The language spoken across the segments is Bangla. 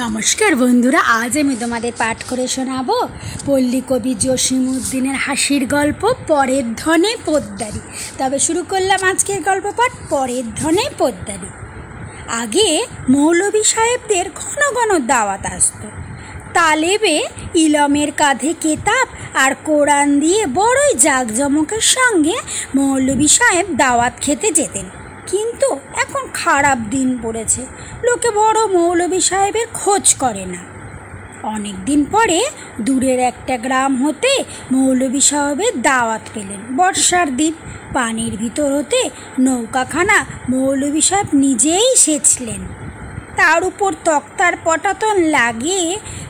নমস্কার বন্ধুরা, আজ আমি তোমাদের পাঠ করে শোনাবো পল্লী কবি জসিমউদ্দিনের হাসির গল্প পরের ধনে পোদ্দারি। তবে শুরু করলাম আজকের গল্প পাঠ পরের ধনে পোদ্দারি। আগে মৌলভী সাহেবদের ঘন ঘন দাওয়াত আসতো। তালেবে ইলমের কাঁধে কেতাব আর কোরআন দিয়ে বড়ই জাঁকজমকের সঙ্গে মৌলভী সাহেব দাওয়াত খেতে যেতেন। কিন্তু এখন খারাপ দিন পড়েছে, লোকে বড় মৌলভী সাহেবের খোঁজ করে না। অনেক দিন পরে দূরের একটা গ্রাম হতে মৌলভী সাহেবের দাওয়াত পেলেন। বর্ষার দিন, পানির ভিতর হতে নৌকাখানা মৌলভী সাহেব নিজেই সেচলেন। তার উপর তক্তার পটাতন লাগিয়ে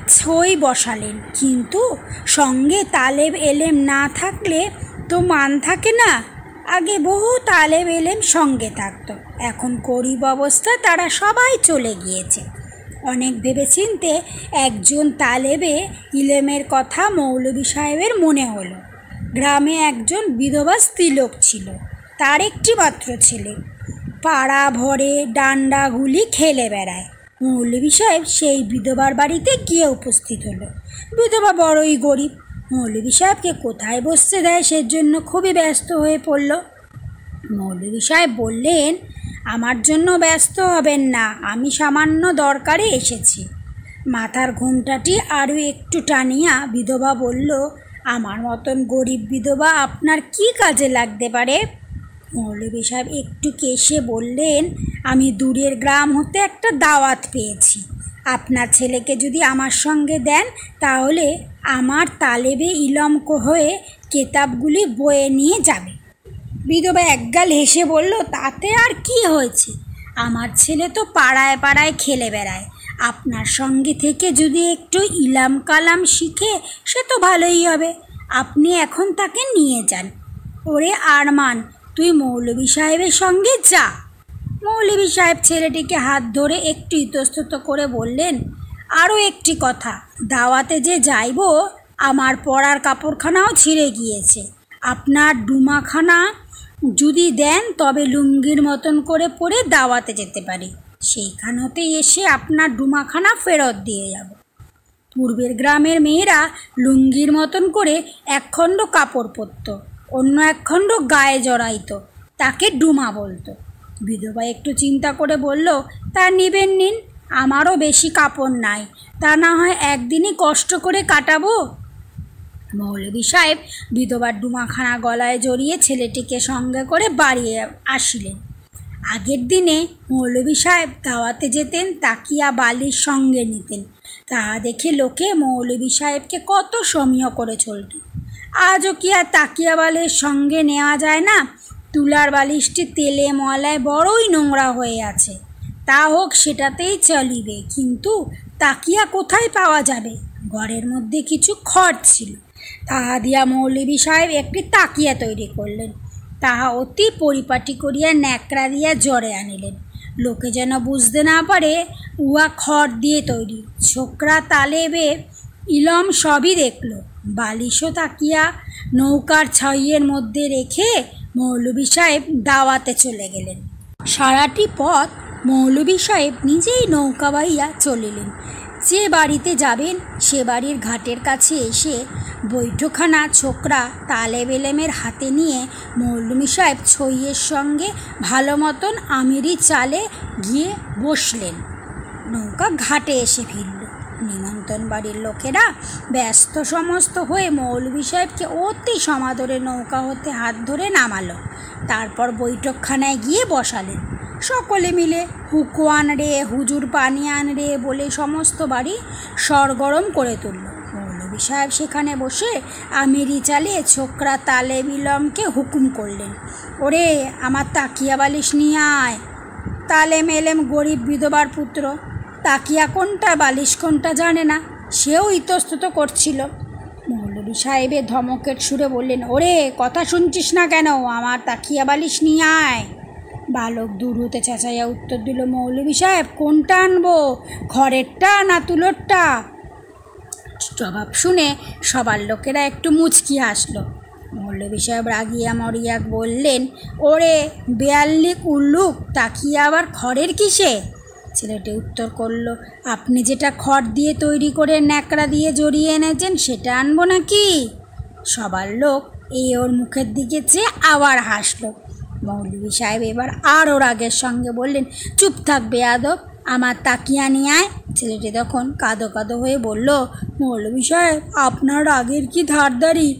ছই বসালেন। কিন্তু সঙ্গে তালেব এলেম না থাকলে তো মান থাকে না। আগে বহু তালেব এলেম সঙ্গে থাকতো, এখন গরিব অবস্থা তারা সবাই চলে গিয়েছে। অনেক ভেবেচিন্তে একজন তালেবে ইলেমের কথা মৌলভী সাহেবের মনে হলো। গ্রামে একজন বিধবা স্ত্রীলোক ছিল, তার একটি মাত্র ছেলে। পাড়া ভরে ডান্ডাগুলি খেলে বেড়ায়। মৌলভী সাহেব সেই বিধবার বাড়িতে গিয়ে উপস্থিত হলো। বিধবা বড়ই গরিব। মৌলভী সাহেবকে কোথায় বসতে দেয় সেজন্য খুবই ব্যস্ত হয়ে পড়ল। মৌলভী সাহেব বললেন, আমার জন্য ব্যস্ত হবেন না, আমি সামান্য দরকারে এসেছি। মাথার ঘোমটাটি আরও একটু টানিয়া বিধবা বলল, আমার মতন গরিব বিধবা আপনার কি কাজে লাগতে পারে? মৌলভী সাহেব একটু কেশে বললেন, আমি দূরের গ্রাম হতে একটা দাওয়াত পেয়েছি। আপনার ছেলেকে যদি আমার সঙ্গে দেন তাহলে আমার তালেবে ইলম হয়ে কেতাবগুলি বয়ে নিয়ে যাবে। বিধবা একগাল হেসে বলল, তাতে আর কি হয়েছে? আমার ছেলে তো পাড়ায় পাড়ায় খেলে বেড়ায়। আপনার সঙ্গে থেকে যদি একটু ইলাম কালাম শিখে সে তো ভালোই হবে। আপনি এখন তাকে নিয়ে যান। ওরে আরমান, তুই মৌলভী সাহেবের সঙ্গে যা। মৌলভী সাহেব ছেলেটিকে হাত ধরে একটু ইতস্তত করে বললেন, আরও একটি কথা, দাওয়াতে যে যাইব আমার পরার কাপড়খানাও ছিঁড়ে গিয়েছে। আপনার ডুমাখানা যদি দেন তবে লুঙ্গির মতন করে পরে দাওয়াতে যেতে পারি। সেইখান হতে এসে আপনার ডুমাখানা ফেরত দিয়ে যাব। পূর্বের গ্রামের মেয়েরা লুঙ্গির মতন করে একখণ্ড কাপড় পরত, অন্য একখণ্ড গায়ে জড়াইত, তাকে ডুমা বলতো। বিধবা একটু চিন্তা করে বলল, তা নিবেন নিন, আমারও বেশি কাপড় নাই, তা না হয় একদিনই কষ্ট করে কাটাবো। মৌলভী সাহেব বিধবার ডুমাখানা গলায় জড়িয়ে ছেলেটিকে সঙ্গে করে বাড়ি আসিলেন। আগের দিনে মৌলভী সাহেব দাওয়াতে যেতেন, তাকিয়া বালির সঙ্গে নিতেন। তাহা দেখে লোকে মৌলভী সাহেবকে কত সমীহ করে চলত। আজও কি আর তাকিয়া বালির সঙ্গে নেওয়া যায় না? তুলার বালিশটি তেলে ময়লায় বড়ই নোংরা হয়ে আছে। তা হোক, সেটাতেই চলিবে, কিন্তু তাকিয়া কোথায় পাওয়া যাবে? ঘরের মধ্যে কিছু খড় ছিল, তাহা দিয়া মৌলভী সাহেব একটি তাকিয়া তৈরি করলেন। তাহা অতি পরিপাটি করিয়া ন্যাকড়া দিয়া জড়ে আনিলেন, লোকে যেন বুঝতে না পারে উহা খড় দিয়ে তৈরি। ছোকরা তালেবে ইলম সবই দেখল। বালিশও তাকিয়া নৌকার ছাইয়ের মধ্যে রেখে মৌলভী সাহেব দাওয়াতে চলে গেলেন। সারাটি পথ মৌলভী সাহেব নিজেই নৌকা বাইয়া চলিলেন। যে বাড়িতে যাবেন সে বাড়ির ঘাটের কাছে এসে বৈঠকখানা ছোকরা তালেব এলেমের হাতে নিয়ে মৌলভী সাহেব ছইয়ের সঙ্গে ভালো মতন আমিরি চালে গিয়ে বসলেন। নৌকা ঘাটে এসে ফিরল। নিমন্ত্রণ বাড়ির লোকেরা ব্যস্ত সমস্ত হয়ে মৌলভী সাহেবকে অতি সমাদরে নৌকা হতে হাত ধরে নামালো। তারপর বৈঠকখানায় গিয়ে বসালেন। সকলে মিলে হুকো আন রে, হুজুর পানি আন রে বলে সমস্ত বাড়ি সরগরম করে তুলল। মৌলভী সাহেব সেখানে বসে আমিরি চালিয়ে ছোকরা তালেব ইলমকে হুকুম করলেন, ওরে আমার তাকিয়া বালিশ নিয়ে আয়। তালেম এলেম গরিব বিধবার পুত্র, তাকিয়া কোনটা বালিশ কোনটা জানে না, সেও ইতস্তত করছিল। মৌলভী সাহেবের ধমকের সুরে বললেন, ওরে কথা শুনছিস না কেন? আমার তাকিয়া বালিশ নিয়ে আয়। বালক দূর হতে চেঁচাইয়া উত্তর দিল, মৌলভী সাহেব কোনটা আনবো, ঘরেরটা না তুলোরটা? জবাব শুনে সবার লোকেরা একটু মুচকি হাসল। মৌলভী সাহেব রাগিয়া মরিয়া বললেন, ওরে বেয়াল্লিক উল্লুক, তাকিয়া আবার খড়ের কিসে? ছেলেটি উত্তর করল, আপনি যেটা খড় দিয়ে তৈরি করে ন্যাকড়া দিয়ে জড়িয়ে এনেছেন সেটা আনবো নাকি? সবার লোক ওর মুখের দিকে চেয়ে আবার হাসলো। মৌলভী সাহেব এবার আরও রাগের সঙ্গে বললেন, চুপ থাক বেয়াদব, আমার তাকিয়া নিয়ে আয়। ছেলেটি তখন কাঁদো কাঁদো হয়ে বলল, মৌলভী সাহেব আপনার রাগের কি ধারদারি?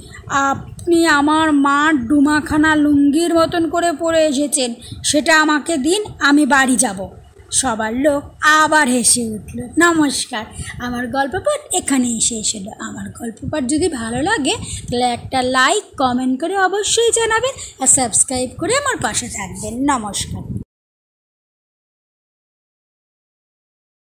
আপনি আমার মার ডুমাখানা লুঙ্গির মতন করে পরে এসেছেন, সেটা আমাকে দিন, আমি বাড়ি যাব। সবার লোক আবার হেসে উঠল। নমস্কার, আমার গল্প পাঠ এখানেই শেষ হলো। আমার গল্প পাঠ যদি ভালো লাগে তাহলে একটা লাইক কমেন্ট করে অবশ্যই জানাবেন আর সাবস্ক্রাইব করে আমার পাশে থাকবেন। নমস্কার।